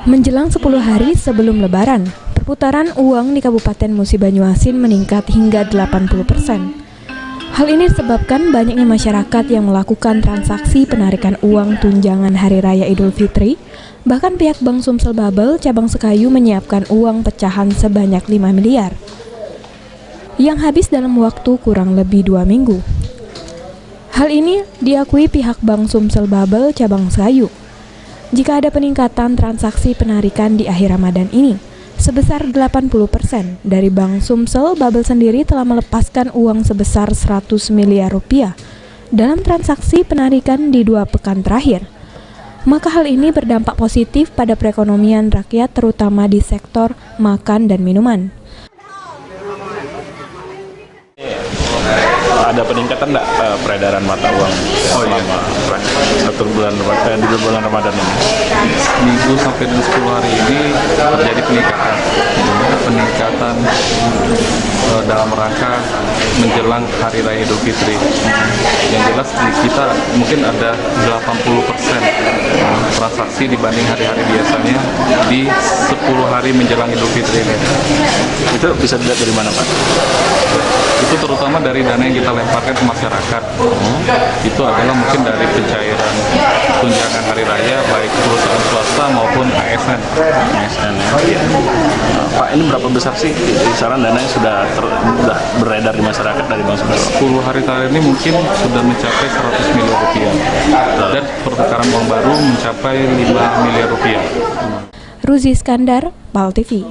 Menjelang 10 hari sebelum Lebaran, perputaran uang di Kabupaten Musi Banyuasin meningkat hingga 80%. Hal ini disebabkan banyaknya masyarakat yang melakukan transaksi penarikan uang tunjangan Hari Raya Idul Fitri. Bahkan pihak Bank Sumsel Babel cabang Sekayu menyiapkan uang pecahan sebanyak 5 miliar yang habis dalam waktu kurang lebih 2 minggu. Hal ini diakui pihak Bank Sumsel Babel cabang Sekayu. Jika ada peningkatan transaksi penarikan di akhir Ramadan ini, sebesar 80% dari Bank Sumsel Babel sendiri telah melepaskan uang sebesar 100 miliar rupiah dalam transaksi penarikan di 2 pekan terakhir. Maka hal ini berdampak positif pada perekonomian rakyat terutama di sektor makan dan minuman. Ada peningkatan nggak peredaran mata uang selama di bulan Ramadan ini? Minggu sampai dengan 10 hari ini terjadi peningkatan dalam rangka menjelang Hari Raya Idul Fitri. Yang jelas di kita mungkin ada 80% transaksi dibanding hari-hari biasanya di 10 hari menjelang Idul Fitri ini. Itu bisa dilihat dari mana, Pak? Itu terutama dari dana yang kita lemparkan ke masyarakat. Itu adalah mungkin dari pencairan tunjangan hari raya baik perusahaan swasta maupun ASN. Ya. Pak, ini berapa besar sih kisaran dana yang sudah beredar di masyarakat dari Bank Sumsel? 10 hari terakhir ini mungkin sudah mencapai 100 miliar rupiah dan pertukaran uang baru mencapai 5 miliar rupiah. Ruzi Iskandar, PAL TV.